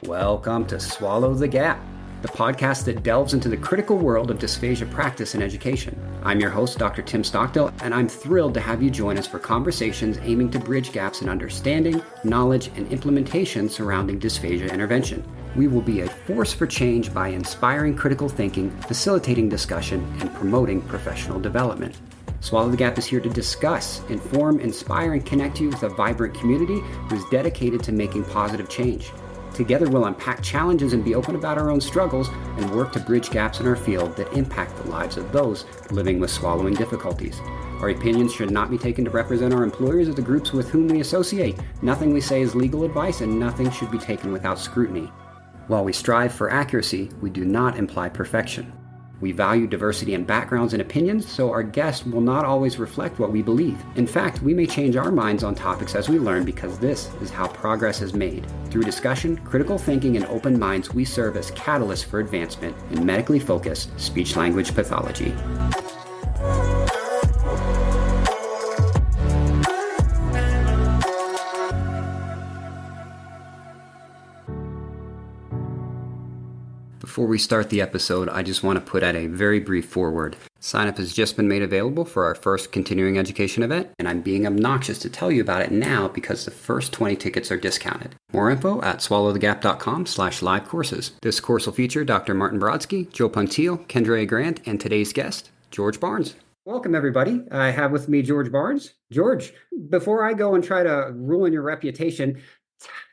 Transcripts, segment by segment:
Welcome to Swallow the Gap, the podcast that delves into the critical world of dysphagia practice and education. I'm your host, Dr. Tim Stockdale, and I'm thrilled to have you join us for conversations aiming to bridge gaps in understanding, knowledge, and implementation surrounding dysphagia intervention. We will be a force for change by inspiring critical thinking, facilitating discussion, and promoting professional development. Swallow the Gap is here to discuss, inform, inspire, and connect you with a vibrant community who is dedicated to making positive change. Together, we'll unpack challenges and be open about our own struggles and work to bridge gaps in our field that impact the lives of those living with swallowing difficulties. Our opinions should not be taken to represent our employers or the groups with whom we associate. Nothing we say is legal advice, and nothing should be taken without scrutiny. While we strive for accuracy, we do not imply perfection. We value diversity in backgrounds and opinions, so our guests will not always reflect what we believe. In fact, we may change our minds on topics as we learn, because this is how progress is made. Through discussion, critical thinking, and open minds, we serve as catalysts for advancement in medically focused speech-language pathology. Before we start the episode, I just want to put out a very brief foreword. Sign-up has just been made available for our first continuing education event, and I'm being obnoxious to tell you about it now because the first 20 tickets are discounted. More info at swallowthegap.com/live courses. This course will feature Dr. Martin Brodsky, Joe Puntiel, Kendra Grant, and today's guest, George Barnes. Welcome, everybody. I have with me George Barnes. George, before I go and try to ruin your reputation,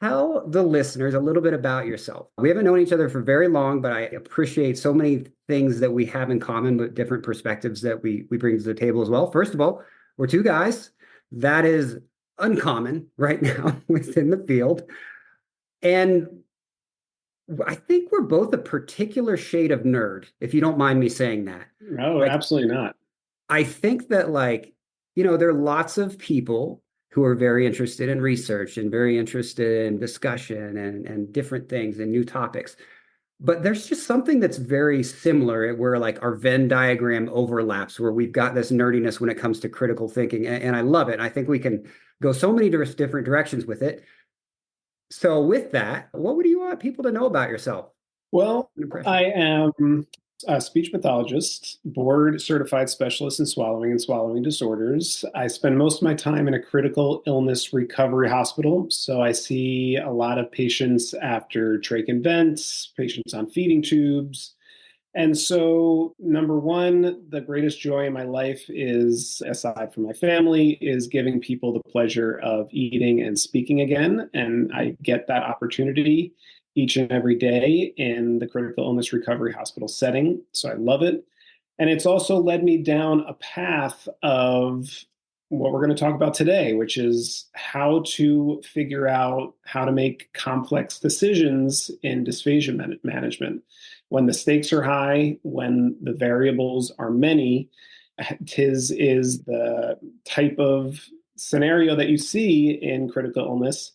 tell the listeners a little bit about yourself. We haven't known each other for very long, but I appreciate so many things that we have in common with different perspectives that we bring to the table as well. First of all, we're two guys. That is uncommon right now within the field. And I think we're both a particular shade of nerd, if you don't mind me saying that. No, absolutely not. I think that, there are lots of people who are very interested in research and very interested in discussion and different things and new topics. But there's just something that's very similar where our Venn diagram overlaps, where we've got this nerdiness when it comes to critical thinking. And I love it. I think we can go so many different directions with it. So with that, what do you want people to know about yourself? Well, I am a speech pathologist, board certified specialist in swallowing and swallowing disorders. I spend most of my time in a critical illness recovery hospital. So I see a lot of patients after trach and vents, patients on feeding tubes. And so, number one, the greatest joy in my life is, aside from my family, is giving people the pleasure of eating and speaking again. And I get that opportunity each and every day in the critical illness recovery hospital setting. So I love it. And it's also led me down a path of what we're going to talk about today, which is how to figure out how to make complex decisions in dysphagia management. When the stakes are high, when the variables are many, tis is the type of scenario that you see in critical illness.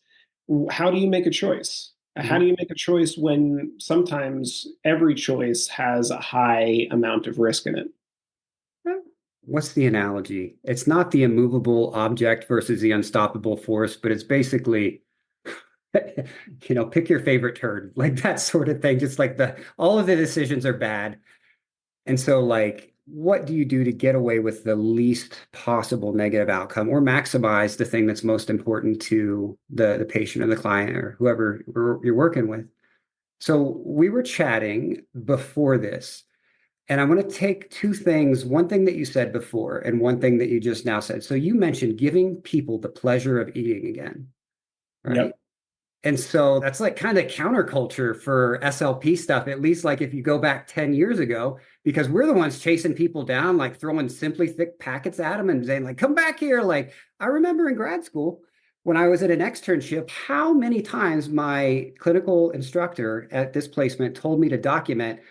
How do you make a choice? How do you make a choice when sometimes every choice has a high amount of risk in it? What's the analogy? It's not the immovable object versus the unstoppable force, but it's basically, pick your favorite turd, that sort of thing. Just all of the decisions are bad. And so what do you do to get away with the least possible negative outcome or maximize the thing that's most important to the patient or the client or whoever you're working with? So we were chatting before this, and I want to take two things, one thing that you said before and one thing that you just now said. So you mentioned giving people the pleasure of eating again, right? Yep. And so that's kind of counterculture for SLP stuff, at least if you go back 10 years ago, because we're the ones chasing people down, throwing Simply Thick packets at them and saying come back here. I remember in grad school when I was at an externship, how many times my clinical instructor at this placement told me to document.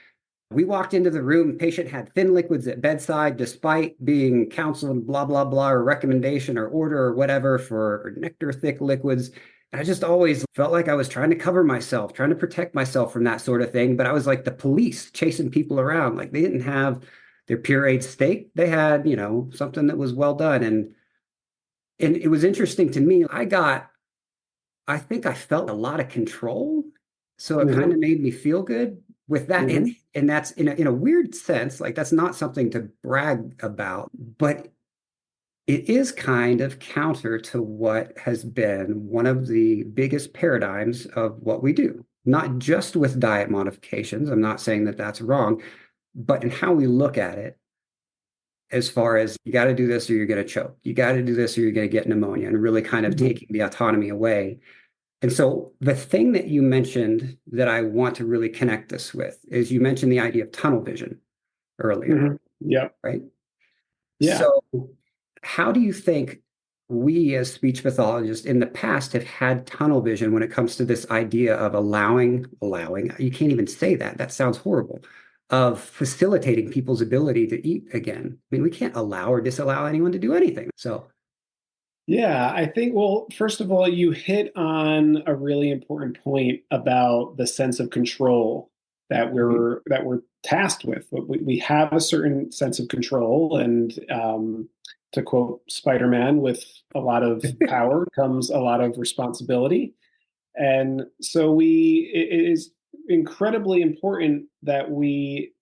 We walked into the room, the patient had thin liquids at bedside, despite being counseled, blah, blah, blah, or recommendation or order or whatever for nectar thick liquids. I just always felt like I was trying to cover myself, trying to protect myself from that sort of thing. But I was like the police chasing people around. Like they didn't have their pureed steak. They had, something that was well done. And it was interesting to me. I think I felt a lot of control. So it kind Hmm. of made me feel good with that. And Hmm. and that's in a weird sense, like that's not something to brag about, but it is kind of counter to what has been one of the biggest paradigms of what we do, not just with diet modifications. I'm not saying that that's wrong, but in how we look at it, as far as you got to do this or you're going to choke, you got to do this or you're going to get pneumonia, and really kind of Hmm. taking the autonomy away. And so the thing that you mentioned that I want to really connect this with is you mentioned the idea of tunnel vision earlier, Hmm. Yep. right? Yeah. So how do you think we as speech pathologists in the past have had tunnel vision when it comes to this idea of allowing, you can't even say that, that sounds horrible, of facilitating people's ability to eat again? I mean, we can't allow or disallow anyone to do anything. So, Yeah, I think, well, first of all, you hit on a really important point about the sense of control that mhm. we're tasked with. We have a certain sense of control, and to quote Spider-Man, with a lot of power comes a lot of responsibility. And so it is incredibly important that we,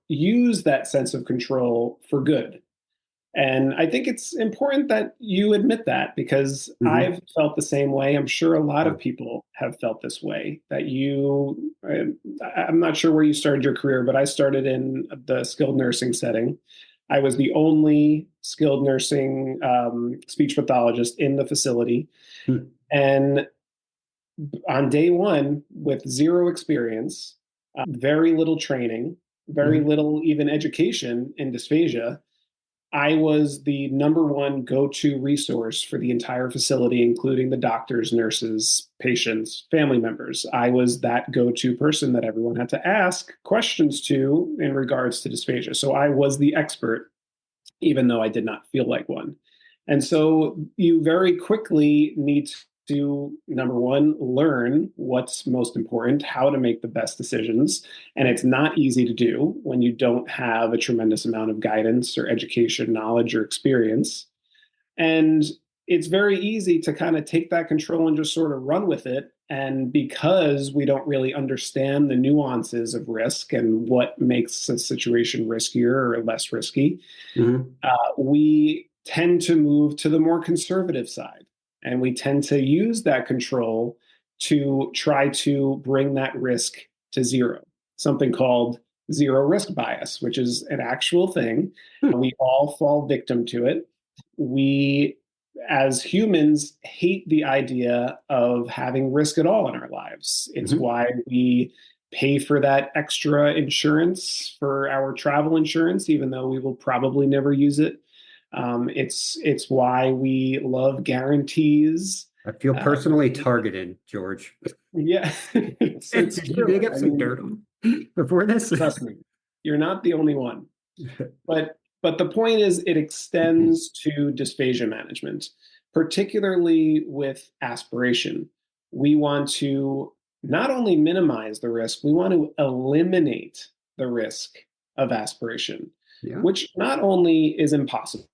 use that sense of control for good. And I think it's important that you admit that, because Mhm. I've felt the same way. I'm sure a lot Yeah. of people have felt this way. I'm not sure where you started your career, but I started in the skilled nursing setting. I was the only skilled nursing speech pathologist in the facility. Hmm. And on day one, with zero experience, very little training, very Mhm. little even education in dysphagia, I was the number one go-to resource for the entire facility, including the doctors, nurses, patients, family members. I was that go-to person that everyone had to ask questions to in regards to dysphagia. So I was the expert, even though I did not feel like one. And so you very quickly need to, number one, learn what's most important, how to make the best decisions. And it's not easy to do when you don't have a tremendous amount of guidance or education, knowledge, or experience. And it's very easy to kind of take that control and just sort of run with it. And because we don't really understand the nuances of risk and what makes a situation riskier or less risky, Mhm. we tend to move to the more conservative side. And we tend to use that control to try to bring that risk to zero, something called zero risk bias, which is an actual thing. Hmm. We all fall victim to it. We, as humans, hate the idea of having risk at all in our lives. It's Mhm. why we pay for that extra insurance for our travel insurance, even though we will probably never use it. It's why we love guarantees. I feel Uh, personally targeted, George. yeah, it's Did you true. dig up I some mean, dirt on me before this? trust me, you're not the only one. But the point is, it extends to dysphagia management, particularly with aspiration. We want to not only minimize the risk, we want to eliminate the risk of aspiration, Yeah. which not only is impossible,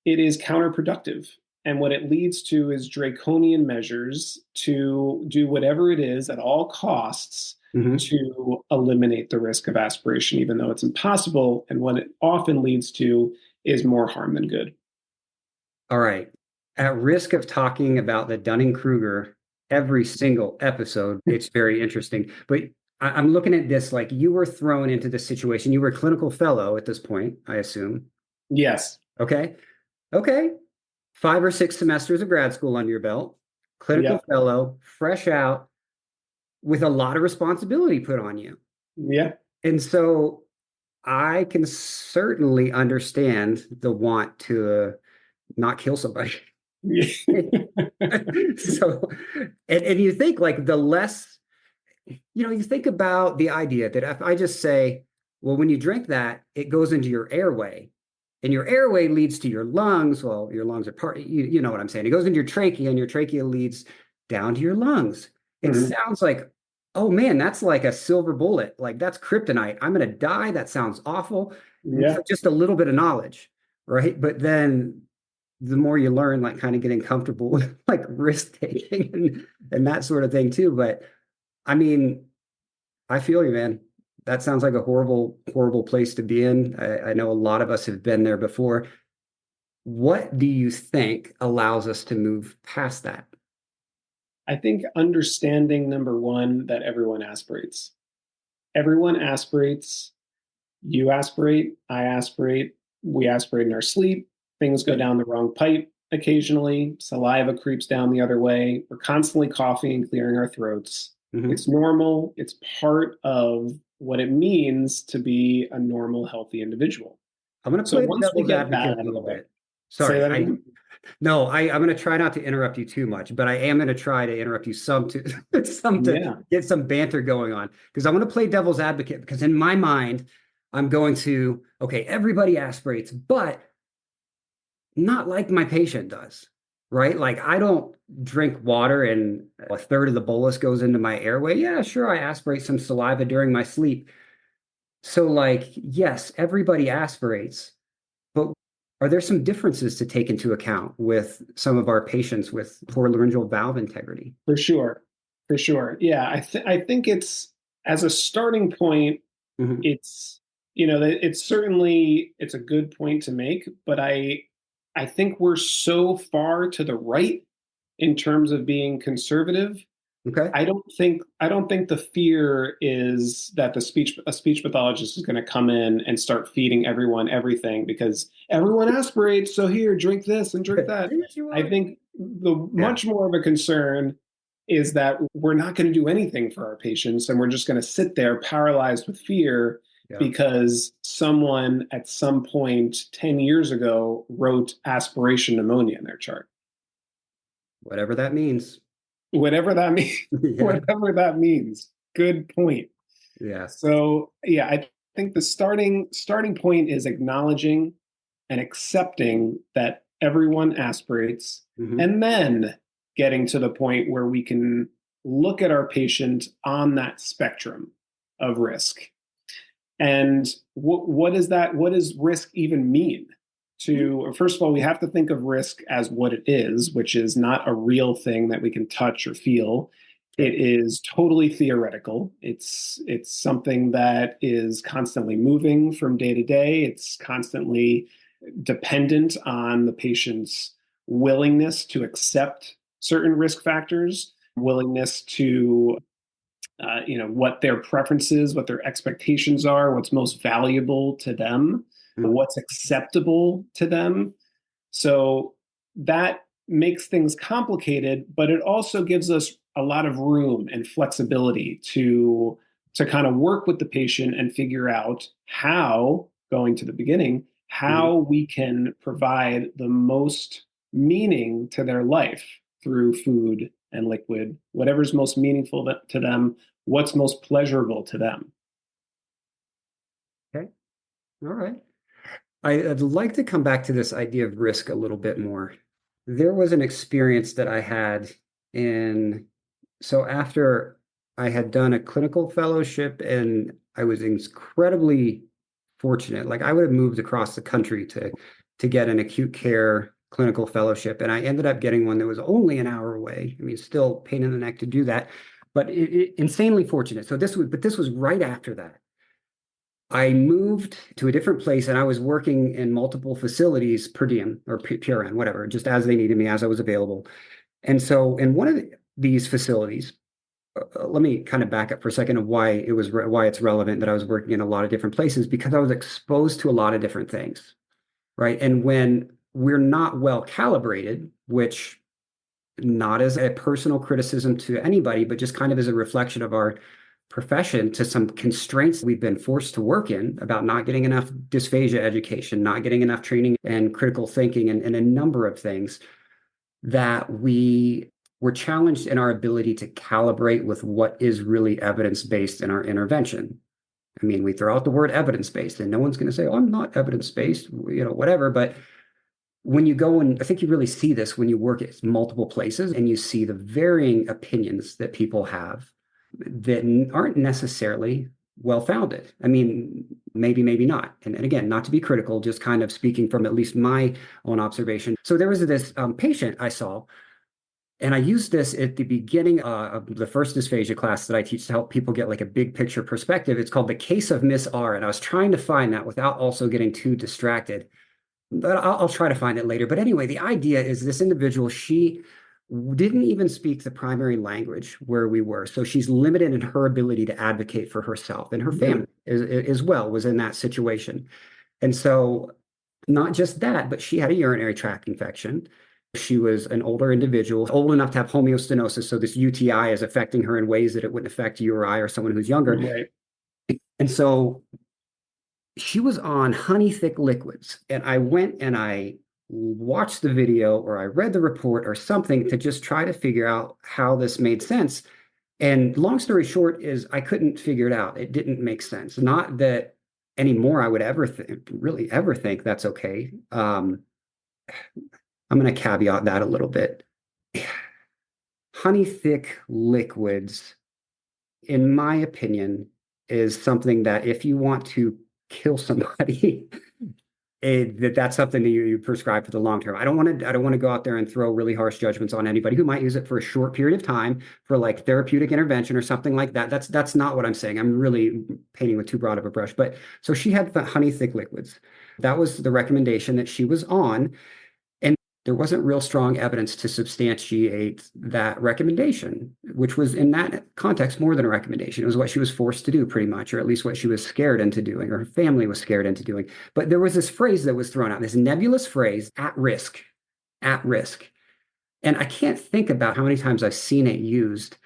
it is counterproductive. And what it leads to is draconian measures to do whatever it is at all costs Mhm. to eliminate the risk of aspiration, even though it's impossible. And what it often leads to is more harm than good. All right. At risk of talking about the Dunning-Kruger every single episode, it's very interesting. But I'm looking at this like you were thrown into this situation. You were a clinical fellow at this point, I assume. Yes. Okay. Okay. 5 or 6 semesters of grad school under your belt, clinical Yep. fellow, fresh out with a lot of responsibility put on you. Yeah. And so I can certainly understand the want to not kill somebody. So, and you think like the less, you think about the idea that if I just say, well, when you drink that, it goes into your airway, and your airway leads to your lungs. Well, your lungs are part, you know what I'm saying. It goes into your trachea, and your trachea leads down to your lungs. It Mhm. sounds like, oh man, that's like a silver bullet. Like that's kryptonite. I'm going to die. That sounds awful. Yeah. Just a little bit of knowledge, right? But then the more you learn, like kind of getting comfortable with like risk taking and that sort of thing too. But I mean, I feel you, man. That sounds like a horrible, horrible place to be in. I know a lot of us have been there before. What do you think allows us to move past that? I think understanding, number one, that everyone aspirates. Everyone aspirates. You aspirate, I aspirate, we aspirate in our sleep. Things go Okay. down the wrong pipe occasionally. Saliva creeps down the other way. We're constantly coughing and clearing our throats. Hmm. It's normal. It's part of what it means to be a normal, healthy individual. I'm going to So play the once we devil's get that advocate out a of the little way, bit. say Sorry, that again. I'm going to try not to interrupt you too much, but I am going to try to interrupt you some to some to Yeah, get some banter going on because I want to play devil's advocate because in my mind, I'm going to, okay, everybody aspirates, but not like my patient does, right? Like I don't drink water and a third of the bolus goes into my airway. Yeah, sure, I aspirate some saliva during my sleep. So, like, yes, everybody aspirates, but are there some differences to take into account with some of our patients with poor laryngeal valve integrity? for sure. For sure. Yeah, I think it's as a starting point, Hmm. it's it's certainly it's a good point to make, but I think we're so far to the right in terms of being conservative. Okay. I don't think the fear is that a speech pathologist is going to come in and start feeding everyone everything because everyone aspirates, so here, drink this and drink that. Do what you I want. think the Yeah. much more of a concern is that we're not going to do anything for our patients and we're just going to sit there paralyzed with fear Yeah. because someone at some point 10 years ago wrote aspiration pneumonia in their chart. Whatever that means. Whatever that means. Yeah. Whatever that means. Good point. Yeah. So yeah, I think the starting point is acknowledging and accepting that everyone aspirates, Hmm. and then getting to the point where we can look at our patient on that spectrum of risk. And what is that? What does risk even mean? To first of all, we have to think of risk as what it is, which is not a real thing that we can touch or feel. It Okay. is totally theoretical. It's something that is constantly moving from day to day. It's constantly dependent on the patient's willingness to accept certain risk factors, willingness to what their preferences, what their expectations are, what's most valuable to them, Mhm. what's acceptable to them. So that makes things complicated, but it also gives us a lot of room and flexibility to kind of work with the patient and figure out how, going to the beginning, Mhm. how we can provide the most meaning to their life through food and liquid, whatever's most meaningful to them, what's most pleasurable to them. Okay. All right. I'd like to come back to this idea of risk a little bit more. There was an experience that I had in, so after I had done a clinical fellowship and I was incredibly fortunate, like I would have moved across the country to get an acute care clinical fellowship, and I ended up getting one that was only an hour away. I mean, still pain in the neck to do that, but insanely fortunate. But this was right after that. I moved to a different place and I was working in multiple facilities per diem or PRN, whatever, just as they needed me, as I was available. And so in one of these facilities, let me kind of back up for a second of why it's relevant that I was working in a lot of different places because I was exposed to a lot of different things, right? And when we're not well calibrated, which not as a personal criticism to anybody, but just kind of as a reflection of our profession to some constraints we've been forced to work in about not getting enough dysphagia education, not getting enough training and critical thinking, and a number of things that we were challenged in our ability to calibrate with what is really evidence-based in our intervention. I mean, we throw out the word evidence-based, and no one's going to say, "Oh, I'm not evidence-based," whatever. But when you go, and I think you really see this when you work at multiple places and you see the varying opinions that people have that aren't necessarily well-founded. I mean, maybe not. And again, not to be critical, just kind of speaking from at least my own observation. So there was this patient I saw, and I used this at the beginning of the first dysphagia class that I teach to help people get like a big picture perspective. It's called The Case of Miss R. And I was trying to find that without also getting too distracted. But I'll try to find it later. But anyway, the idea is this individual, she didn't even speak the primary language where we were. So she's limited in her ability to advocate for herself, and her family as well was in that situation. And so not just that, but she had a urinary tract infection. She was an older individual, old enough to have homeostenosis. So this UTI is affecting her in ways that it wouldn't affect you or I or someone who's younger. Right. And so she was on honey thick liquids. And I went and I watched the video, or I read the report or something to just try to figure out how this made sense. And long story short is I couldn't figure it out. It didn't make sense. Not that anymore I would ever really ever think that's okay. I'm going to caveat that a little bit. Honey thick liquids, in my opinion, is something that if you want to kill somebody, that's something that you prescribe for the long term. I don't want to go out there and throw really harsh judgments on anybody who might use it for a short period of time for like therapeutic intervention or something like that. That's not what I'm saying. I'm really painting with too broad of a brush. But so she had honey thick liquids. That was the recommendation that she was on. There wasn't real strong evidence to substantiate that recommendation, which was in that context more than a recommendation. It was what she was forced to do pretty much, or at least what she was scared into doing, or her family was scared into doing. But there was this phrase that was thrown out, this nebulous phrase, at risk, at risk. And I can't think about how many times I've seen it used.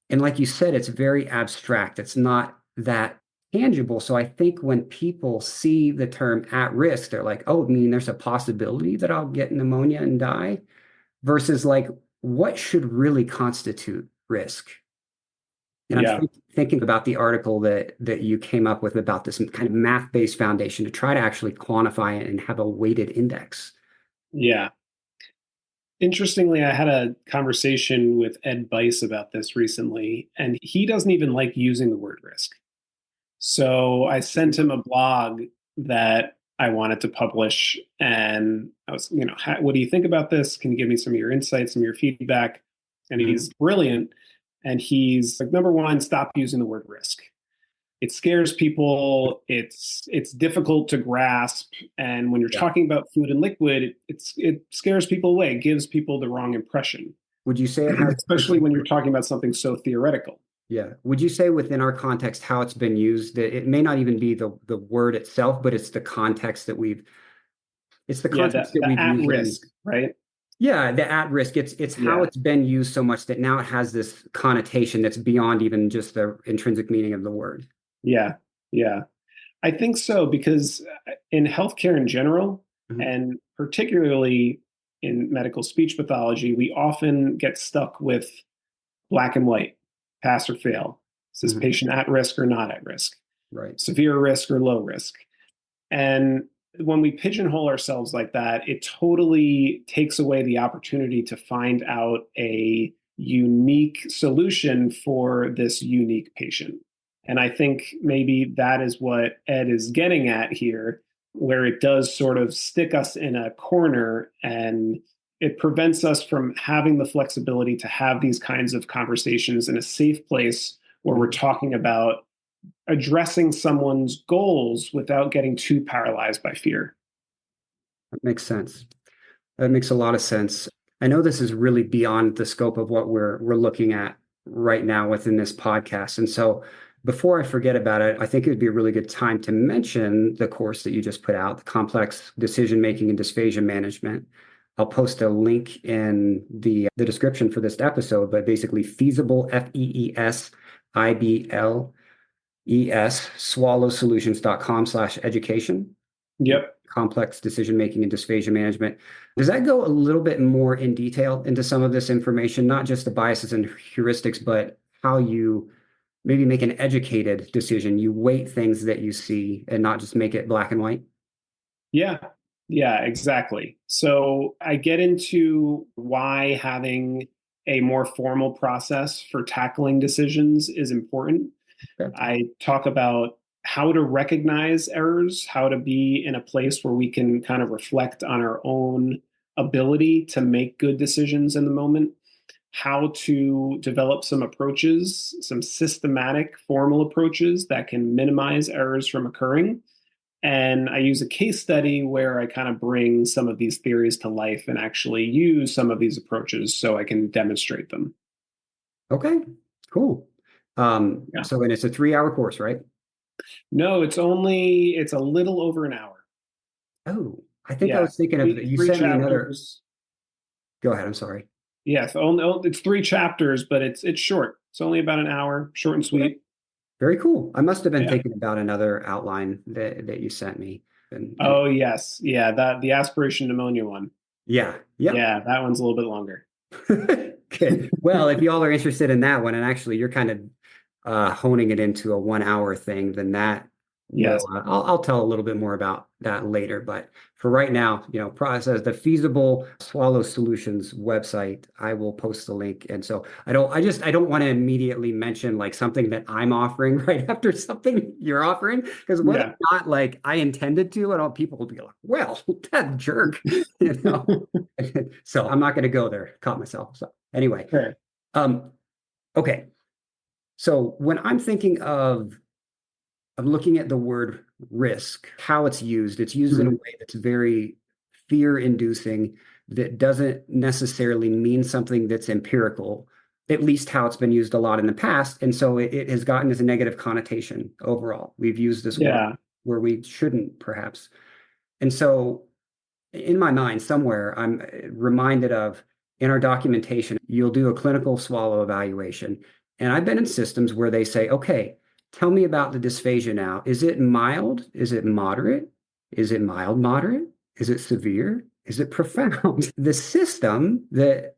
And like you said, it's very abstract. It's not that tangible. So I think when people see the term at risk, they're like, oh, I mean, there's a possibility that I'll get pneumonia and die, versus like, what should really constitute risk? And I'm thinking about the article that you came up with about this kind of math-based foundation to try to actually quantify it and have a weighted index. Yeah. Interestingly, I had a conversation with Ed Bice about this recently, and he doesn't even like using the word risk. So I sent him a blog that I wanted to publish, and I was, what do you think about this? Can you give me some of your insights, some of your feedback? And he's brilliant. And he's like, number one, stop using the word risk. It scares people. It's difficult to grasp. And when you're talking about food and liquid, it scares people away. It gives people the wrong impression. Would you say it has, especially when you're talking about something so theoretical? Yeah. Would you say within our context, how it's been used, that it may not even be the word itself, but it's the context that it's the context that we've at used risk, right? Yeah, the at risk. It's how it's been used so much that now it has this connotation that's beyond even just the intrinsic meaning of the word. Yeah. I think so, because in healthcare in general, and particularly in medical speech pathology, we often get stuck with black and white, pass or fail. Is this patient at risk or not at risk? Right. Severe risk or low risk? And when we pigeonhole ourselves like that, it totally takes away the opportunity to find out a unique solution for this unique patient. And I think maybe that is what Ed is getting at here, where it does sort of stick us in a corner, and it prevents us from having the flexibility to have these kinds of conversations in a safe place where we're talking about addressing someone's goals without getting too paralyzed by fear. That makes sense. That makes a lot of sense. I know this is really beyond the scope of what we're looking at right now within this podcast. And so before I forget about it, I think it would be a really good time to mention the course that you just put out, the Complex Decision Making and Dysphagia Management. I'll post a link in the description for this episode, but basically feasible, FEESIBLES, swallowsolutions.com/education. Yep. Complex Decision Making and Dysphagia Management. Does that go a little bit more in detail into some of this information, not just the biases and heuristics, but how you maybe make an educated decision? You weight things that you see and not just make it black and white? Yeah. Yeah, exactly. So I get into why having a more formal process for tackling decisions is important. Okay. I talk about how to recognize errors, how to be in a place where we can kind of reflect on our own ability to make good decisions in the moment, how to develop some approaches, some systematic, formal approaches that can minimize errors from occurring. And I use a case study where I kind of bring some of these theories to life and actually use some of these approaches so I can demonstrate them. Okay, cool. Yeah. So, and it's a 3-hour course, right? No, it's a little over an hour. Oh, I think I Yeah. was thinking of Three, you three sent me another. chapters. Go ahead. I'm sorry. Yes, it's three chapters, but it's short. It's only about an hour, short and Okay. sweet. Very cool. I must have been Yeah. thinking about another outline that you sent me. And Oh yes. Yeah, that the aspiration pneumonia one. yeah, yep. Yeah, that one's a little bit longer. Okay. Well, if y'all are interested in that one, and actually you're kind of honing it into a 1 hour thing, then that Yes. will I'll tell a little bit more about that later. But for right now, process the feasible swallow solutions website. I will post the link. And so I don't want to immediately mention like something that I'm offering right after something you're offering. Because whether Yeah. or not like I intended to, I don't people will be like, well, that jerk, you know. So I'm not going to go there. Caught myself. So anyway, Fair. um, okay. So when I'm looking at the word risk, how it's used in a Mhm. way that's very fear-inducing, that doesn't necessarily mean something that's empirical, at least how it's been used a lot in the past. And so it has gotten this negative connotation overall. We've used this word Yeah. where we shouldn't, perhaps. And so in my mind somewhere, I'm reminded of in our documentation, you'll do a clinical swallow evaluation. And I've been in systems where they say, okay, tell me about the dysphagia now. Is it mild? Is it moderate? Is it mild, moderate? Is it severe? Is it profound? The system that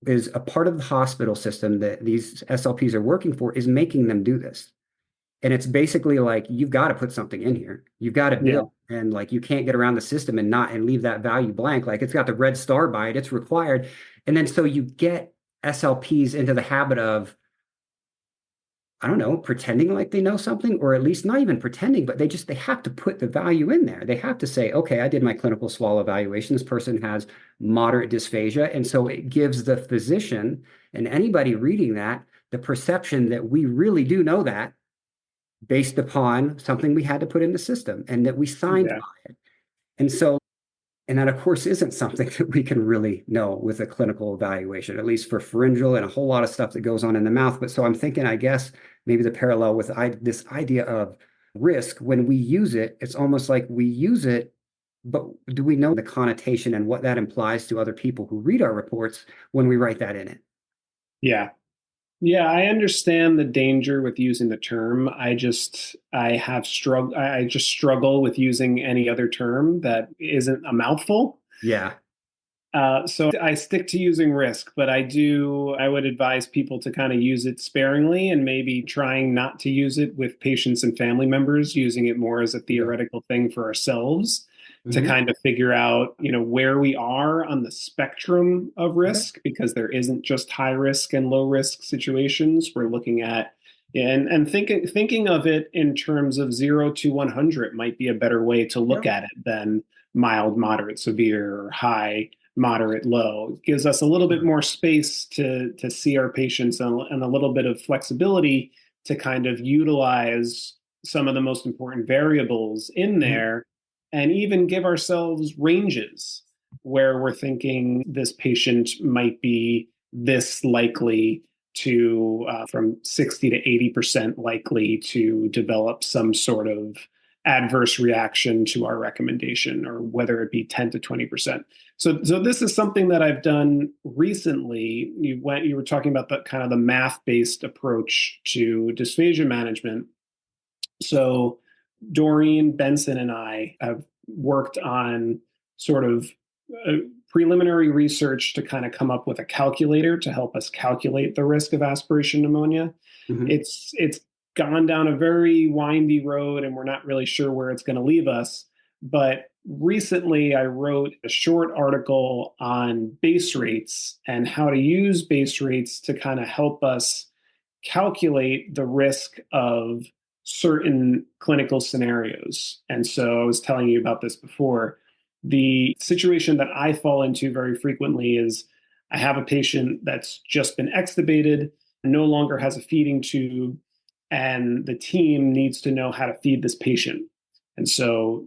is a part of the hospital system that these SLPs are working for is making them do this. And it's basically like you've got to put something in here. You've got to Yeah. build, and like you can't get around the system and leave that value blank. Like it's got the red star by it. It's required. And then so you get SLPs into the habit of, I don't know, pretending like they know something, or at least not even pretending, but they have to put the value in there. They have to say, okay, I did my clinical swallow evaluation. This person has moderate dysphagia. And so it gives the physician and anybody reading that the perception that we really do know that based upon something we had to put in the system and that we signed Yeah. by it. And so, and that of course isn't something that we can really know with a clinical evaluation, at least for pharyngeal and a whole lot of stuff that goes on in the mouth. But so I'm thinking, I guess maybe the parallel with this idea of risk, when we use it, it's almost like we use it, but do we know the connotation and what that implies to other people who read our reports when we write that in it? Yeah. Yeah, I understand the danger with using the term. I just struggle with using any other term that isn't a mouthful. Yeah. So I stick to using risk, but I would advise people to kind of use it sparingly and maybe trying not to use it with patients and family members, using it more as a Okay. theoretical thing for ourselves to Mhm. kind of figure out, where we are on the spectrum of Okay. risk, because there isn't just high risk and low risk situations. We're looking at and thinking of it in terms of 0 to 100 might be a better way to Yeah. look at it than mild, moderate, severe, or high, moderate, low. It gives us a little bit more space to see our patients and a little bit of flexibility to kind of utilize some of the most important variables in Mhm. there and even give ourselves ranges where we're thinking this patient might be this likely to from 60 to 80% likely to develop some sort of adverse reaction to our recommendation, or whether it be 10 to 20%. So this is something that I've done recently. You were talking about the kind of the math-based approach to dysphagia management. So Doreen Benson and I have worked on sort of preliminary research to kind of come up with a calculator to help us calculate the risk of aspiration pneumonia. Mhm. It's gone down a very windy road, and we're not really sure where it's going to leave us. But recently I wrote a short article on base rates and how to use base rates to kind of help us calculate the risk of certain clinical scenarios. And so I was telling you about this before. The situation that I fall into very frequently is I have a patient that's just been extubated, no longer has a feeding tube, and the team needs to know how to feed this patient. And so,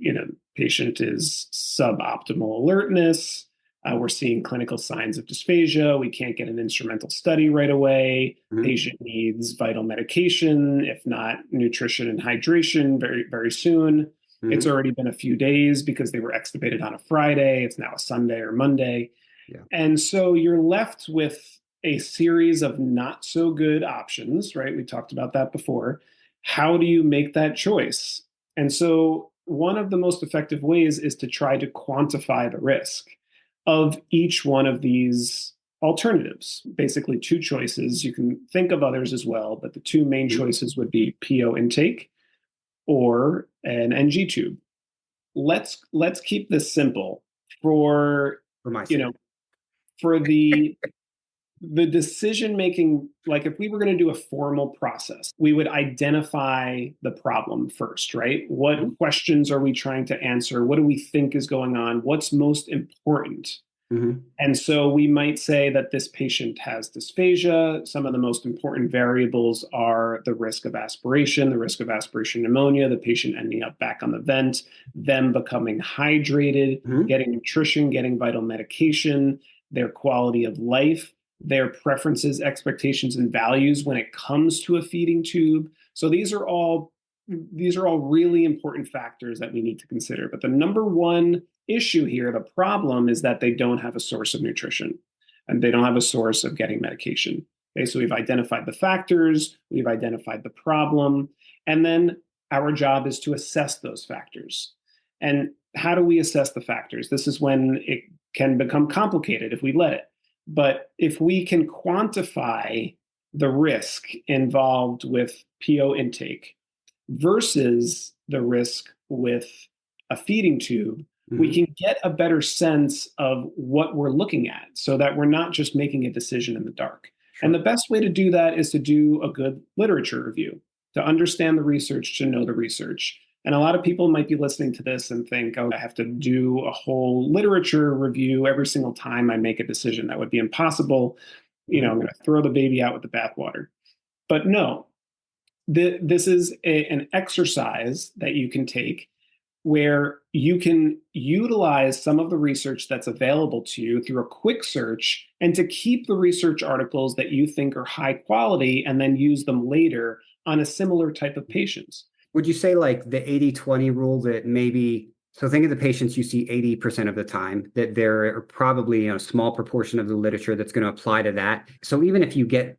patient is suboptimal alertness. We're seeing clinical signs of dysphagia. We can't get an instrumental study right away. Mm-hmm. Patient needs vital medication, if not nutrition and hydration, very, very soon. Mm-hmm. It's already been a few days because they were extubated on a Friday. It's now a Sunday or Monday. Yeah. And so you're left with a series of not so good options, right? We talked about that before. How do you make that choice? And so one of the most effective ways is to try to quantify the risk of each one of these alternatives. Basically, two choices. You can think of others as well, but the two main choices would be PO intake or an NG tube. Let's keep this simple for the decision making. Like if we were going to do a formal process, we would identify the problem first, right? What questions are we trying to answer? What do we think is going on? What's most important? Mm-hmm. And so we might say that this patient has dysphagia. Some of the most important variables are the risk of aspiration pneumonia, the patient ending up back on the vent, them becoming hydrated, getting nutrition, getting vital medication, their quality of life, their preferences, expectations, and values when it comes to a feeding tube. So these are all really important factors that we need to consider. But the number one issue here, the problem, is that they don't have a source of nutrition and they don't have a source of getting medication. Okay, so we've identified the factors, we've identified the problem, and then our job is to assess those factors. And how do we assess the factors? This is when it can become complicated if we let it. But if we can quantify the risk involved with PO intake versus the risk with a feeding tube, we can get a better sense of what we're looking at so that we're not just making a decision in the dark. Sure. And the best way to do that is to do a good literature review, to understand the research, to know the research. And a lot of people might be listening to this and think, oh, I have to do a whole literature review every single time I make a decision. That would be impossible. I'm going to throw the baby out with the bathwater. But no, this is an exercise that you can take where you can utilize some of the research that's available to you through a quick search and to keep the research articles that you think are high quality and then use them later on a similar type of patients. Would you say like the 80-20 rule that maybe, so think of the patients you see 80% of the time, that there are probably a small proportion of the literature that's going to apply to that. So even if you get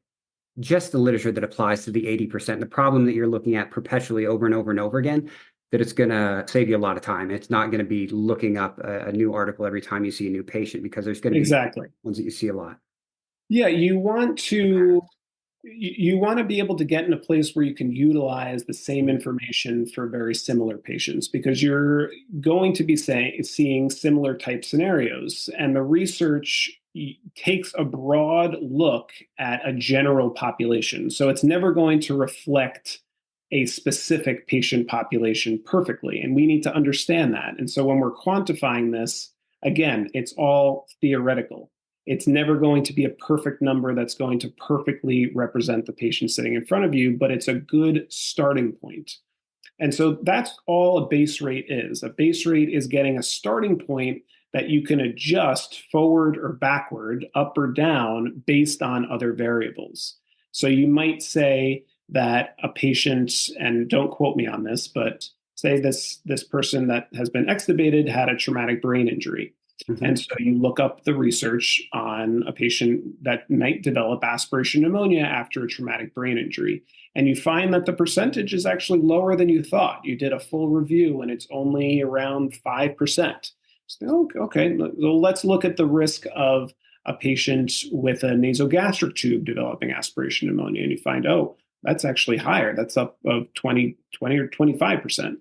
just the literature that applies to the 80%, the problem that you're looking at perpetually over and over and over again, that it's going to save you a lot of time. It's not going to be looking up a new article every time you see a new patient because there's going to be ones that you see a lot. Yeah, you want to be able to get in a place where you can utilize the same information for very similar patients because you're going to be seeing similar type scenarios. And the research takes a broad look at a general population. So it's never going to reflect a specific patient population perfectly. And we need to understand that. And so when we're quantifying this, again, it's all theoretical. It's never going to be a perfect number that's going to perfectly represent the patient sitting in front of you, but it's a good starting point. And so that's all a base rate is. A base rate is getting a starting point that you can adjust forward or backward, up or down, based on other variables. So you might say that a patient, and don't quote me on this, but say this person that has been extubated had a traumatic brain injury. Mm-hmm. And so you look up the research on a patient that might develop aspiration pneumonia after a traumatic brain injury. And you find that the percentage is actually lower than you thought. You did a full review and it's only around 5%. So, okay, let's look at the risk of a patient with a nasogastric tube developing aspiration pneumonia. And you find, oh, that's actually higher. That's up of 20 or 25%. Mm-hmm.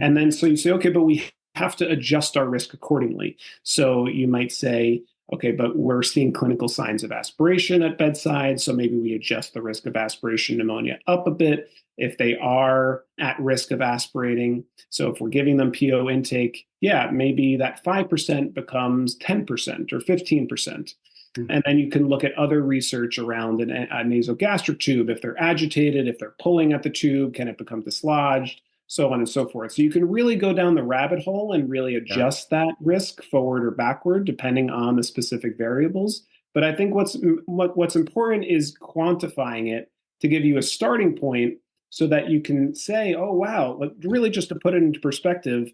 And then so you say, okay, but we have to adjust our risk accordingly. So you might say, okay, but we're seeing clinical signs of aspiration at bedside, so maybe we adjust the risk of aspiration pneumonia up a bit if they are at risk of aspirating. So if we're giving them PO intake, yeah, maybe that 5% becomes 10% or 15%. And then you can look at other research around a nasogastric tube. If they're agitated, if they're pulling at the tube, can it become dislodged? So on and so forth. So you can really go down the rabbit hole and really adjust that risk forward or backward, depending on the specific variables. But I think what's important is quantifying it to give you a starting point so that you can say, oh, wow, really just to put it into perspective,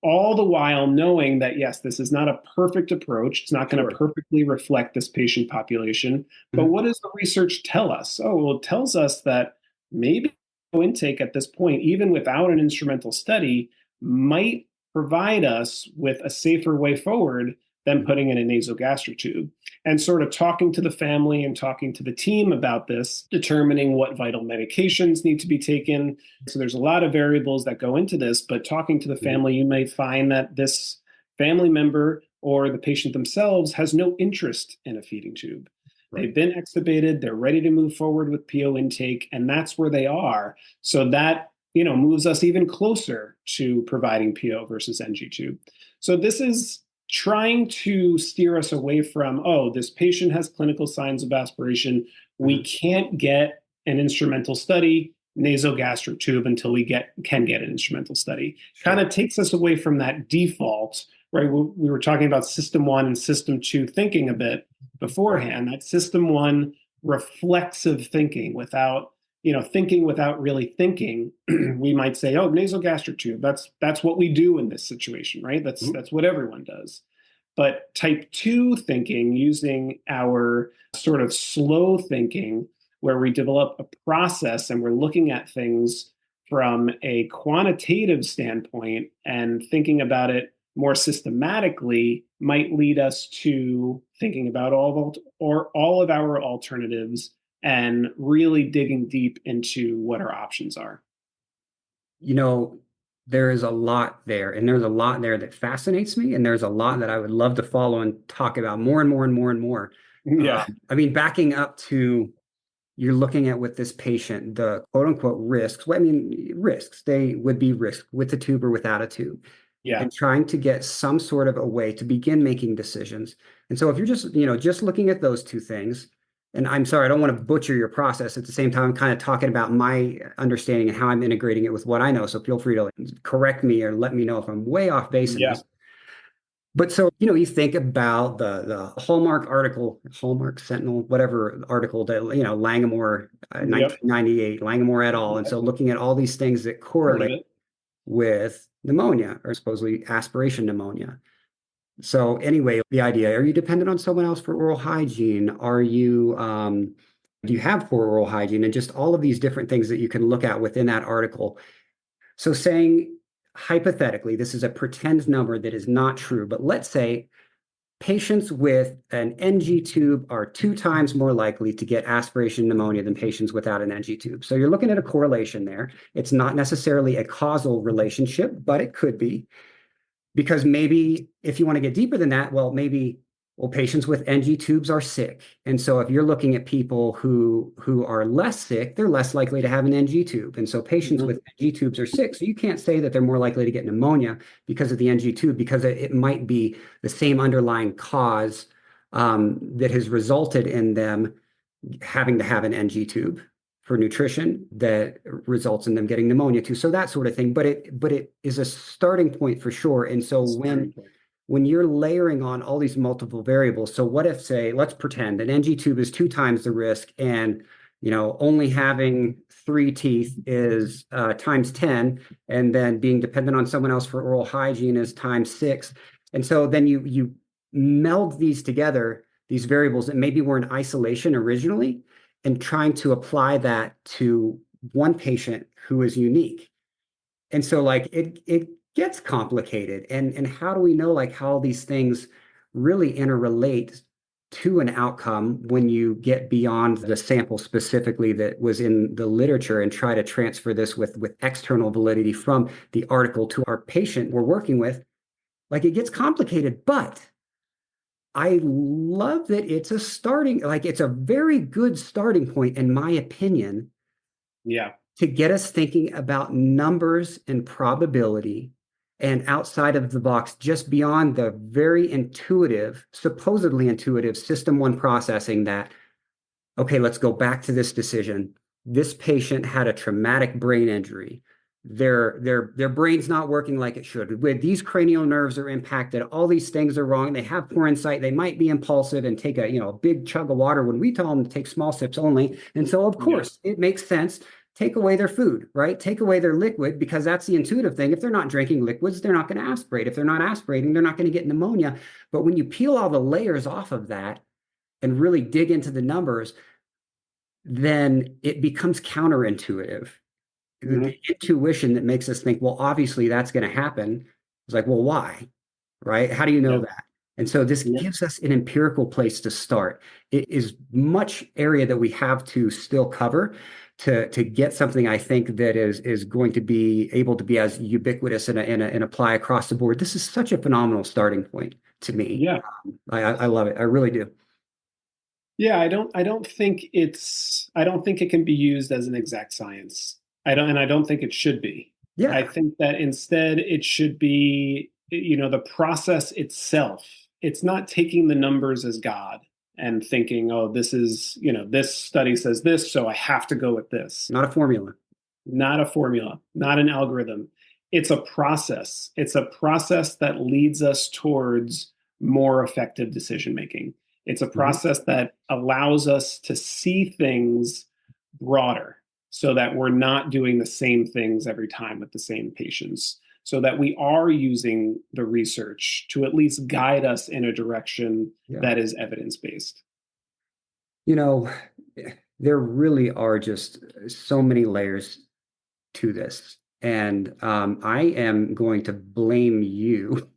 all the while knowing that, yes, this is not a perfect approach. It's not going to perfectly reflect this patient population. But what does the research tell us? Oh, well, it tells us that maybe intake at this point, even without an instrumental study, might provide us with a safer way forward than putting in a nasogastric tube. And sort of talking to the family and talking to the team about this, determining what vital medications need to be taken. So there's a lot of variables that go into this, but talking to the family, you may find that this family member or the patient themselves has no interest in a feeding tube. They've been extubated, they're ready to move forward with PO intake, and that's where they are. So that, moves us even closer to providing PO versus NG tube. So this is trying to steer us away from, oh, this patient has clinical signs of aspiration. We can't get an instrumental study, nasogastric tube, until we can get an instrumental study. Kind of takes us away from that default, right? We were talking about system 1 and system 2 thinking a bit beforehand. That system 1 reflexive thinking without thinking without really thinking. We might say, oh, nasogastric tube, that's what we do in this situation, right? That's what everyone does. But type 2 thinking, using our sort of slow thinking, where we develop a process and we're looking at things from a quantitative standpoint and thinking about it more systematically, might lead us to thinking about all of our alternatives and really digging deep into what our options are. There is a lot there, and there's a lot there that fascinates me, and there's a lot that I would love to follow and talk about more and more and more and more. Yeah. Backing up to, you're looking at with this patient, the quote unquote risks. Well, risks, they would be risks with a tube or without a tube. Yeah. And trying to get some sort of a way to begin making decisions. And so if you're just looking at those two things, and I'm sorry, I don't want to butcher your process. At the same time, I'm kind of talking about my understanding and how I'm integrating it with what I know. So feel free to correct me or let me know if I'm way off base in this. But so, you think about the Hallmark Sentinel, whatever article that, Langamore, 1998, Langamore et al. And so looking at all these things that correlate with pneumonia or supposedly aspiration pneumonia. So anyway, the idea, are you dependent on someone else for oral hygiene? Are you, do you have poor oral hygiene? And just all of these different things that you can look at within that article. So saying, hypothetically, this is a pretend number that is not true, but let's say patients with an NG tube are 2 times more likely to get aspiration pneumonia than patients without an NG tube. So you're looking at a correlation there. It's not necessarily a causal relationship, but it could be. Because maybe if you want to get deeper than that, patients with NG tubes are sick. And so if you're looking at people who are less sick, they're less likely to have an NG tube. And so patients with NG tubes are sick. So you can't say that they're more likely to get pneumonia because of the NG tube, because it might be the same underlying cause that has resulted in them having to have an NG tube for nutrition that results in them getting pneumonia too. So that sort of thing. But it is a starting point for sure. And so when you're layering on all these multiple variables, so what if, say, let's pretend an NG tube is 2 times the risk, and only having 3 teeth is times 10, and then being dependent on someone else for oral hygiene is times 6. And so then you meld these together, these variables that maybe were in isolation originally, and trying to apply that to one patient who is unique. And so it gets complicated. And how do we know how these things really interrelate to an outcome when you get beyond the sample specifically that was in the literature and try to transfer this with external validity from the article to our patient we're working with? Like it gets complicated, but I love that it's a starting, like it's a very good starting point, in my opinion, Yeah. to get us thinking about numbers and probability and outside of the box, just beyond the very intuitive, supposedly intuitive system one processing that, okay, let's go back to this decision. This patient had a traumatic brain injury. Their brain's not working like it should. With these cranial nerves are impacted, all these things are wrong. They have poor insight. They might be impulsive and take a big chug of water when we tell them to take small sips only. And so, of course, it makes sense. Take away their food, right? Take away their liquid, because that's the intuitive thing. If they're not drinking liquids, they're not going to aspirate. If they're not aspirating, they're not going to get pneumonia. But when you peel all the layers off of that and really dig into the numbers, then it becomes counterintuitive. The intuition that makes us think, well, obviously that's going to happen. It's like, well, why? Right? How do you know that? And so this gives us an empirical place to start. It is much area that we have to still cover to get something, I think, that is going to be able to be as ubiquitous and apply across the board. This is such a phenomenal starting point to me. Yeah. I love it. I really do. Yeah, I don't think it can be used as an exact science. I don't think it should be. Yeah. I think that instead it should be, the process itself. It's not taking the numbers as God and thinking, oh, this is, this study says this, so I have to go with this. Not a formula. Not a formula, not an algorithm. It's a process. It's a process that leads us towards more effective decision making. It's a process that allows us to see things broader, so that we're not doing the same things every time with the same patients, so that we are using the research to at least guide us in a direction that is evidence-based. There really are just so many layers to this. And I am going to blame you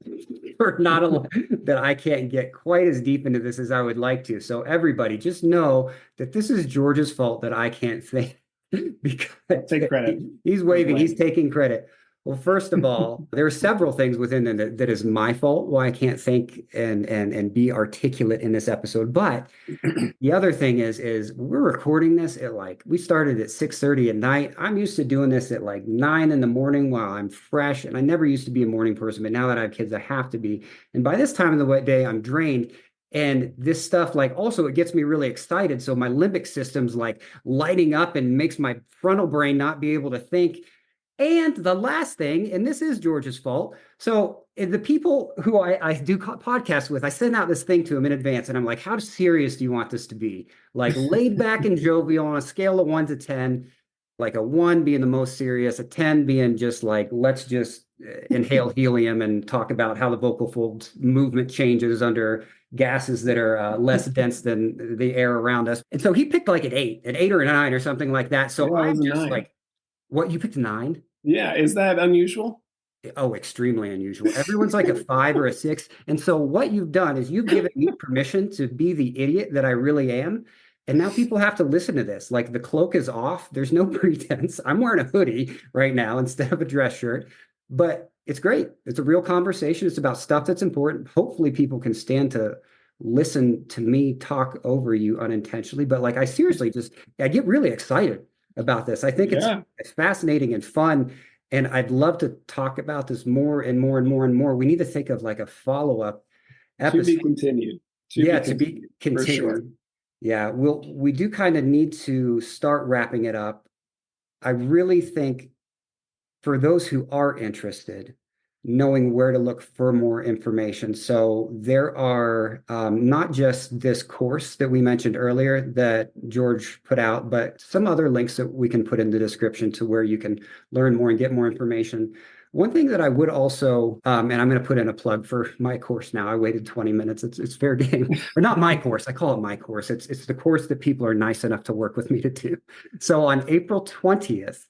for not that I can't get quite as deep into this as I would like to. So everybody, just know that this is George's fault that I can't think, because take credit. He's waving, he's taking credit. Well, first of all, there are several things within them that is my fault why I can't think and be articulate in this episode. But the other thing is we're recording this at we started at 6:30 at night. I'm used to doing this at 9 in the morning while I'm fresh. And I never used to be a morning person, but now that I have kids, I have to be. And by this time of the day, I'm drained. And this stuff, also, it gets me really excited. So my limbic system's lighting up and makes my frontal brain not be able to think. And the last thing, and this is George's fault. So the people who I do podcasts with, I send out this thing to them in advance. And I'm like, how serious do you want this to be? Laid back and jovial on a scale of 1 to 10, a 1 being the most serious, a 10 being just let's just inhale helium and talk about how the vocal folds movement changes under gases that are less dense than the air around us. And so he picked an 8 or a 9 or something like that. So I'm just what, you picked a 9? Yeah. Is that unusual? Oh, extremely unusual. Everyone's a 5 or a 6. And so what you've done is you've given me permission to be the idiot that I really am. And now people have to listen to this. The cloak is off. There's no pretense. I'm wearing a hoodie right now instead of a dress shirt. But it's great. It's a real conversation. It's about stuff that's important. Hopefully people can stand to listen to me talk over you unintentionally. But I seriously I get really excited about this. I think it's fascinating and fun. And I'd love to talk about this more and more and more and more. We need to think of a follow-up episode. To be continued. To be continued. Sure. Yeah, we do kind of need to start wrapping it up. I really think for those who are interested, knowing where to look for more information. So there are not just this course that we mentioned earlier that George put out, but some other links that we can put in the description to where you can learn more and get more information. One thing that I would also, and I'm going to put in a plug for my course now. I waited 20 minutes. It's fair game. Or not my course. I call it my course. It's the course that people are nice enough to work with me to do. So on April 20th,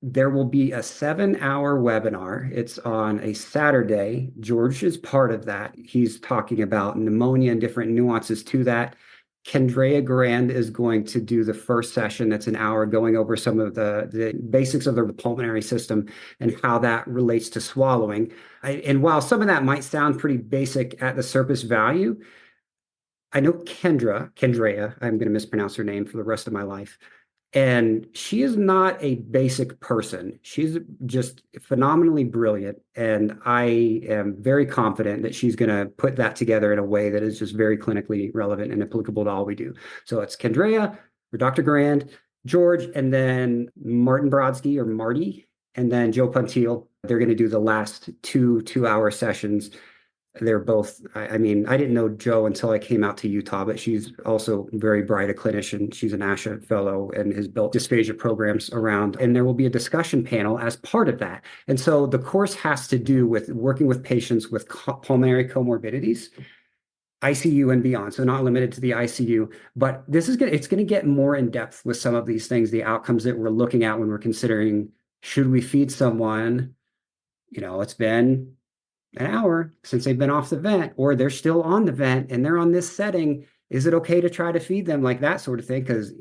there will be a 7-hour webinar. It's on a Saturday. George is part of that. He's talking about pneumonia and different nuances to that. Kendrea Grand is going to do the first session. That's an hour going over some of the basics of the pulmonary system and how that relates to swallowing. And while some of that might sound pretty basic at the surface value, I know Kendrea, I'm going to mispronounce her name for the rest of my life. And she is not a basic person. She's just phenomenally brilliant. And I am very confident that she's going to put that together in a way that is just very clinically relevant and applicable to all we do. So it's Kendrea or Dr. Grand, George, and then Martin Brodsky or Marty, and then Joe Puntiel. They're going to do the last two-hour sessions. They're both, I mean, I didn't know Joe until I came out to Utah, but she's also very bright, a clinician. She's an ASHA fellow and has built dysphagia programs around. And there will be a discussion panel as part of that. And so the course has to do with working with patients with pulmonary comorbidities, ICU and beyond. So not limited to the ICU, but it's going to get more in depth with some of these things, the outcomes that we're looking at when we're considering, should we feed someone? It's been an hour since they've been off the vent, or they're still on the vent and they're on this setting. Is it okay to try to feed them, like that sort of thing? Because,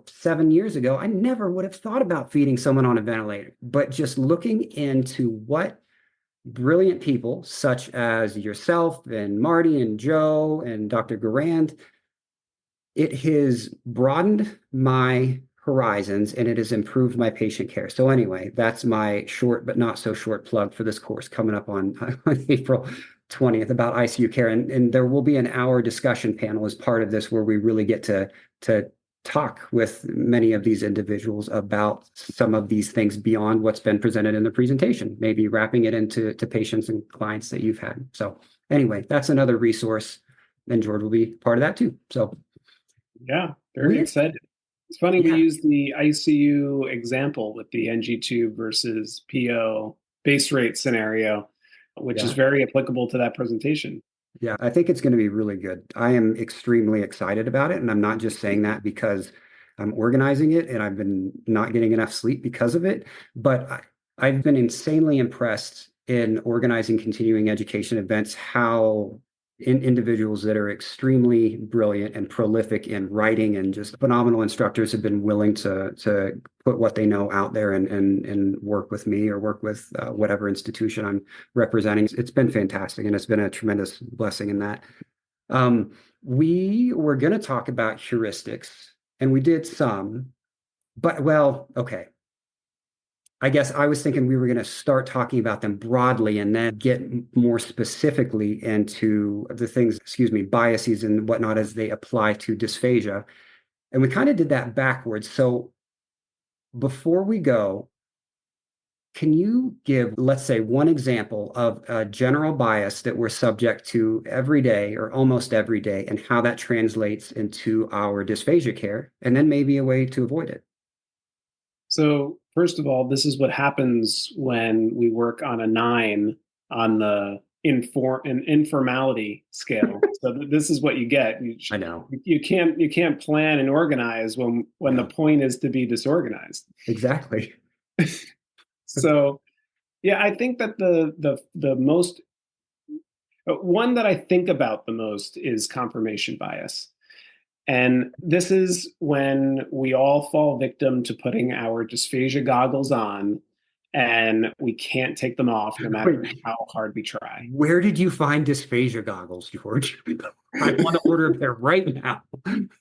7 years ago, I never would have thought about feeding someone on a ventilator. But just looking into what brilliant people such as yourself and Marty and Joe and Dr. Garand, it has broadened my horizons and it has improved my patient care. So anyway, that's my short but not so short plug for this course coming up on April 20th about ICU care. And there will be an hour discussion panel as part of this where we really get to talk with many of these individuals about some of these things beyond what's been presented in the presentation, maybe wrapping it into patients and clients that you've had. So anyway, that's another resource. And George will be part of that too. So yeah, very excited. It's funny, we use the ICU example with the NG tube versus PO base rate scenario, which is very applicable to that presentation. Yeah, I think it's going to be really good. I am extremely excited about it. And I'm not just saying that because I'm organizing it and I've been not getting enough sleep because of it, but I've been insanely impressed in organizing continuing education events, how individuals that are extremely brilliant and prolific in writing and just phenomenal instructors have been willing to put what they know out there and work with me or work with whatever institution I'm representing. It's been fantastic, and it's been a tremendous blessing in that. We were going to talk about heuristics, and we did some, but okay. I guess I was thinking we were going to start talking about them broadly and then get more specifically into the things, biases and whatnot as they apply to dysphagia. And we kind of did that backwards. So before we go, can you give, let's say, one example of a general bias that we're subject to every day or almost every day and how that translates into our dysphagia care, and then maybe a way to avoid it? So first of all, this is what happens when we work on a 9 on the informality scale. So this is what you get. I know you can't plan and organize when the point is to be disorganized. Exactly. So yeah, I think that the most one that I think about the most is confirmation bias. And this is when we all fall victim to putting our dysphagia goggles on and we can't take them off no matter how hard we try. Where did you find dysphagia goggles, George? I want to order them right now.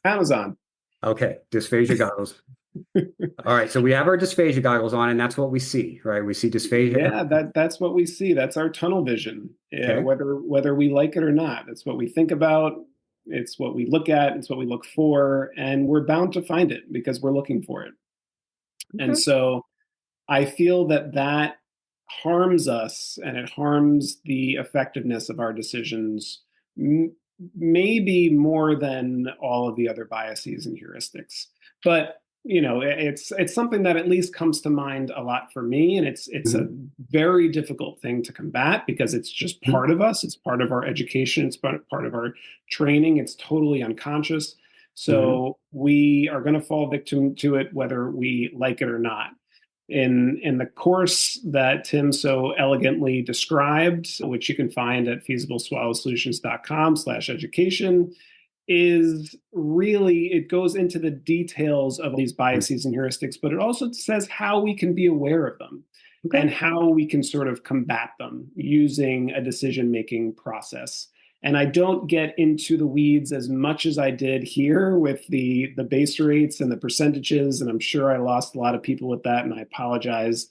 Amazon. Okay, dysphagia goggles. All right, so we have our dysphagia goggles on, and that's what we see, right? We see dysphagia. Yeah, that's what we see. That's our tunnel vision. Okay. Whether we like it or not, that's what we think about. It's what we look at. It's what we look for, and we're bound to find it because we're looking for it. Okay. And so I feel that harms us, and it harms the effectiveness of our decisions, maybe more than all of the other biases and heuristics. But it's something that at least comes to mind a lot for me, and it's a very difficult thing to combat because it's just part of us. It's part of our education. It's part of our training. It's totally unconscious. So we are going to fall victim to it whether we like it or not. In the course that Tim so elegantly described, which you can find at feasibleswallowsolutions.com/education, is really, it goes into the details of these biases and heuristics, but it also says how we can be aware of them and how we can sort of combat them using a decision-making process. And I don't get into the weeds as much as I did here with the base rates and the percentages, and I'm sure I lost a lot of people with that, and I apologize.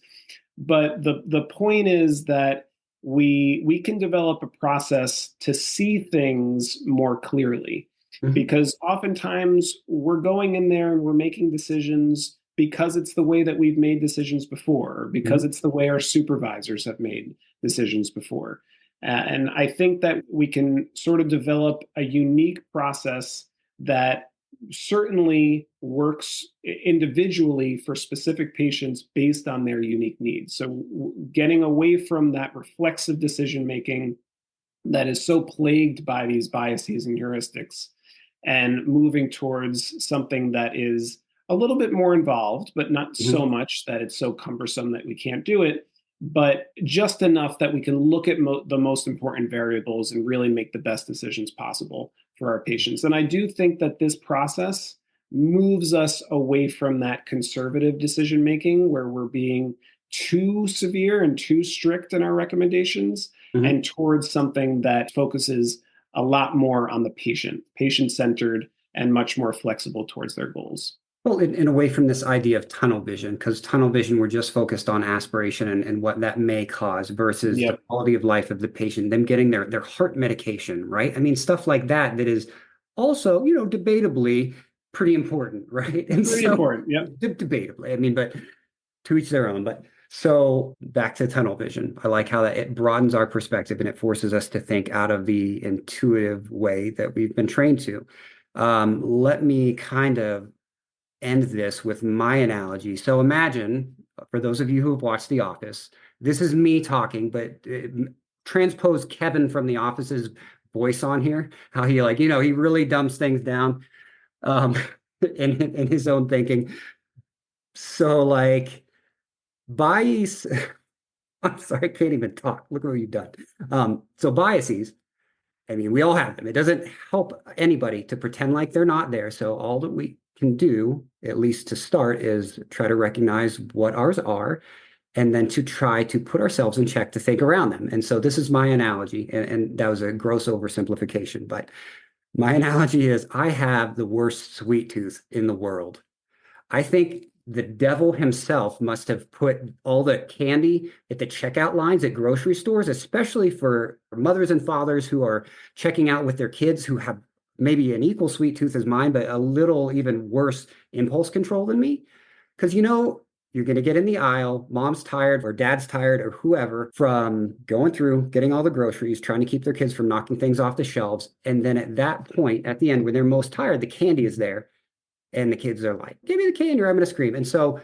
But the point is that we can develop a process to see things more clearly. Because oftentimes we're going in there and we're making decisions because it's the way that we've made decisions before, or because it's the way our supervisors have made decisions before. And I think that we can sort of develop a unique process that certainly works individually for specific patients based on their unique needs. So getting away from that reflexive decision making that is so plagued by these biases and heuristics, and moving towards something that is a little bit more involved, but not so much that it's so cumbersome that we can't do it, but just enough that we can look at the most important variables and really make the best decisions possible for our patients. And I do think that this process moves us away from that conservative decision making where we're being too severe and too strict in our recommendations, and towards something that focuses a lot more on the patient-centered, and much more flexible towards their goals. Well, and away from this idea of tunnel vision, because tunnel vision, we're just focused on aspiration and what that may cause versus the quality of life of the patient, them getting their heart medication, right? I mean, stuff like that is also, debatably pretty important, right? And pretty important, debatably. I mean, but to each their own. But so back to tunnel vision. I like how that it broadens our perspective and it forces us to think out of the intuitive way that we've been trained to. Let me kind of end this with my analogy. So imagine, for those of you who have watched The Office, this is me talking, but transpose Kevin from The Office's voice on here, how he he really dumbs things down in his own thinking. So bias, I'm sorry, I can't even talk. Look what you've done. So biases, I mean, we all have them. It doesn't help anybody to pretend like they're not there. So all that we can do, at least to start, is try to recognize what ours are, and then to try to put ourselves in check to think around them. And so this is my analogy, and that was a gross oversimplification, but my analogy is I have the worst sweet tooth in the world. I think the devil himself must have put all the candy at the checkout lines at grocery stores, especially for mothers and fathers who are checking out with their kids who have maybe an equal sweet tooth as mine, but a little even worse impulse control than me. Because, you're going to get in the aisle, mom's tired or dad's tired or whoever from going through, getting all the groceries, trying to keep their kids from knocking things off the shelves. And then at that point, at the end, when they're most tired, the candy is there. And the kids are like, give me the candy or I'm going to scream. And so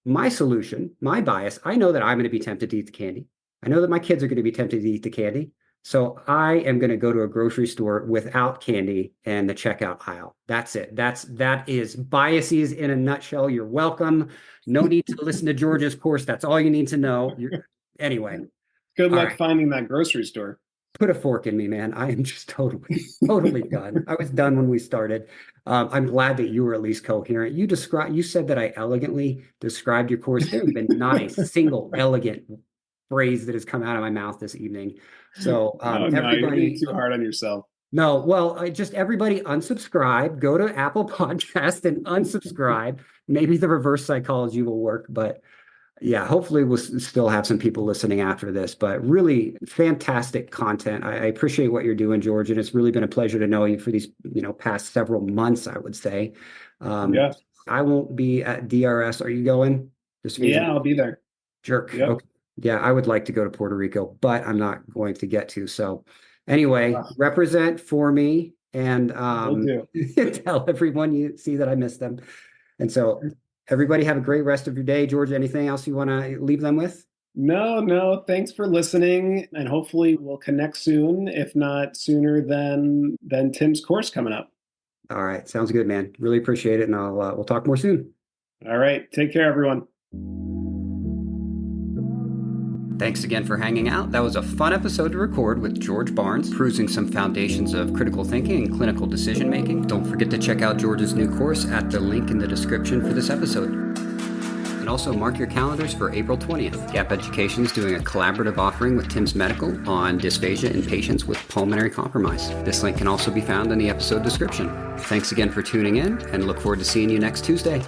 my solution, my bias, I know that I'm going to be tempted to eat the candy. I know that my kids are going to be tempted to eat the candy. So I am going to go to a grocery store without candy and the checkout aisle. That's it. That is biases in a nutshell. You're welcome. No need to listen to George's course. That's all you need to know. Anyway. Good luck finding that grocery store. Put a fork in me, man. I am just totally done. I was done when we started. I'm glad that you were at least coherent. You said that I elegantly described your course. There has been not a single elegant phrase that has come out of my mouth this evening. So everybody, you're being too hard on yourself. No, well, just everybody unsubscribe. Go to Apple Podcast and unsubscribe. Maybe the reverse psychology will work, but yeah, hopefully we'll still have some people listening after this, but really fantastic content. I appreciate what you're doing, George, and it's really been a pleasure to know you for these, past several months, I would say. Yeah. I won't be at DRS. Are you going? Yeah, I'll be there. Jerk. Yep. Okay. Yeah, I would like to go to Puerto Rico, but I'm not going to get to. So anyway, represent for me and tell everyone you see that I miss them. And so everybody have a great rest of your day. George, anything else you want to leave them with? No. Thanks for listening. And hopefully we'll connect soon, if not sooner than Tim's course coming up. All right. Sounds good, man. Really appreciate it. And we'll talk more soon. All right. Take care, everyone. Thanks again for hanging out. That was a fun episode to record with George Barnes, perusing some foundations of critical thinking and clinical decision making. Don't forget to check out George's new course at the link in the description for this episode. And also mark your calendars for April 20th. Gap Education is doing a collaborative offering with Tim's Medical on dysphagia in patients with pulmonary compromise. This link can also be found in the episode description. Thanks again for tuning in, and look forward to seeing you next Tuesday.